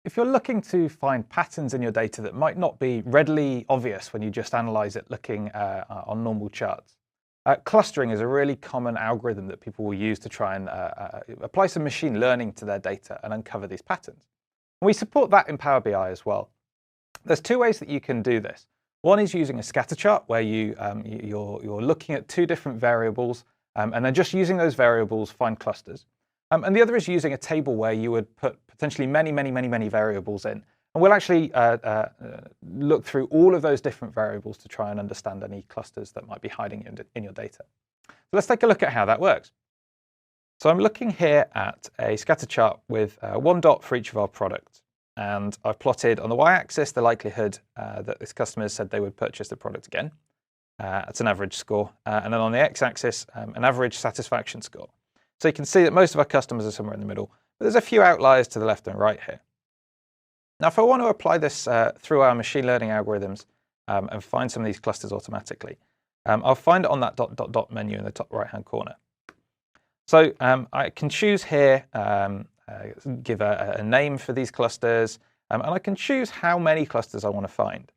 if you're looking to find patterns in your data that might not be readily obvious when you just analyze it looking on normal charts, clustering is a really common algorithm that people will use to try and apply some machine learning to their data and uncover these patterns. And we support that in Power BI as well. There's two ways that you can do this. One is using a scatter chart where you're looking at two different variables and then just using those variables find clusters. And the other is using a table where you would put potentially many variables in. And we'll actually look through all of those different variables to try and understand any clusters that might be hiding in your data. So let's take a look at how that works. So I'm looking here at a scatter chart with one dot for each of our products. And I've plotted on the y-axis the likelihood that this customer said they would purchase the product again. It's an average score. And then on the x-axis, an average satisfaction score. So you can see that most of our customers are somewhere in the middle, but there's a few outliers to the left and right here. Now, if I want to apply this through our machine learning algorithms and find some of these clusters automatically, I'll find it on that dot menu in the top right-hand corner. So I can choose here, give a name for these clusters, and I can choose how many clusters I want to find.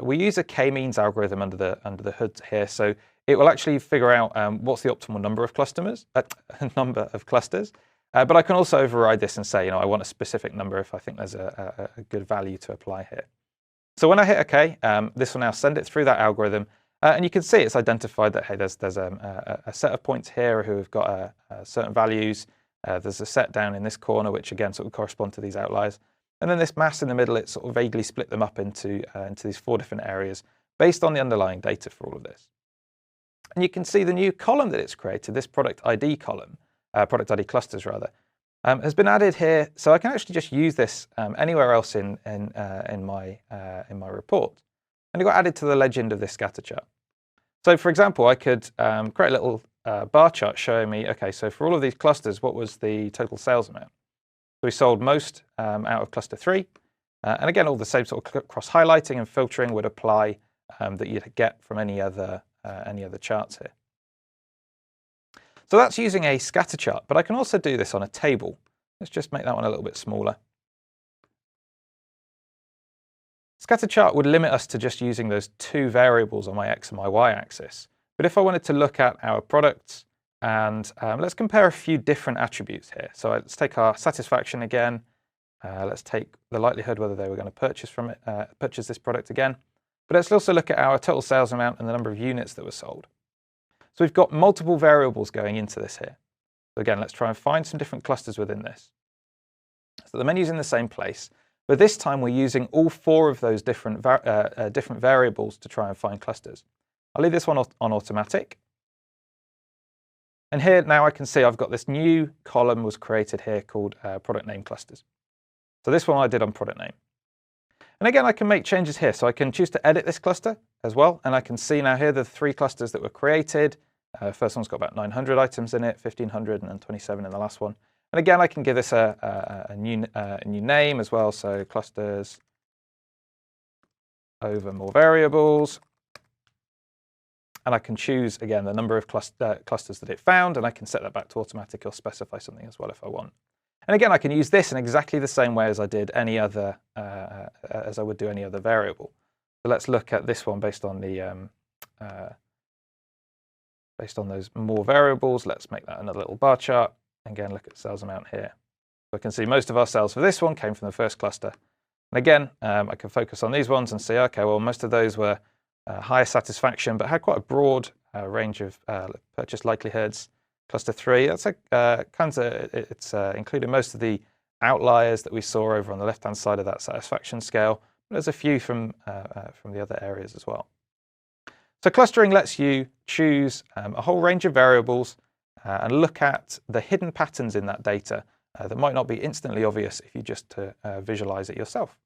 We use a k-means algorithm under the hood here, so it will actually figure out what's the optimal number of clusters. But I can also override this and say, I want a specific number if I think there's a good value to apply here. So when I hit OK, this will now send it through that algorithm, and you can see it's identified that hey, there's a set of points here who have got certain values. There's a set down in this corner, which again sort of correspond to these outliers. And then this mass in the middle, it sort of vaguely split them up into these 4 different areas based on the underlying data for all of this. And you can see the new column that it's created, this product ID column, product ID clusters rather, has been added here. So I can actually just use this anywhere else in my report. And it got added to the legend of this scatter chart. So for example, I could create a little bar chart showing me, okay, so for all of these clusters, what was the total sales amount? So we sold most out of cluster 3. And again, all the same sort of cross-highlighting and filtering would apply that you'd get from any other charts here. So that's using a scatter chart, but I can also do this on a table. Let's just make that one a little bit smaller. Scatter chart would limit us to just using those 2 variables on my x and my y axis. But if I wanted to look at our products and let's compare a few different attributes here. So let's take our satisfaction again. Let's take the likelihood whether they were going to purchase this product again. But let's also look at our total sales amount and the number of units that were sold. So we've got multiple variables going into this here. So again, let's try and find some different clusters within this. So the menu's in the same place, but this time we're using all 4 of those different variables to try and find clusters. I'll leave this one on automatic. And here now I can see I've got this new column was created here called product name clusters. So this one I did on product name. And again, I can make changes here. So I can choose to edit this cluster as well. And I can see now here the 3 clusters that were created. First one's got about 900 items in it, 1,500 and then 27 in the last one. And again, I can give this a new name as well. So clusters over more variables. And I can choose, again, the number of clusters that it found. And I can set that back to automatic or specify something as well if I want. And again, I can use this in exactly the same way as I did any other, as I would do any other variable. So let's look at this one based on the based on those more variables. Let's make that another little bar chart. Again, look at sales amount here. So I can see most of our sales for this one came from the first cluster. And again, I can focus on these ones and see, okay, well, most of those were higher satisfaction, but had quite a broad range of purchase likelihoods. Cluster 3, that's it's included most of the outliers that we saw over on the left-hand side of that satisfaction scale. But there's a few from the other areas as well. So clustering lets you choose a whole range of variables and look at the hidden patterns in that data that might not be instantly obvious if you just visualize it yourself.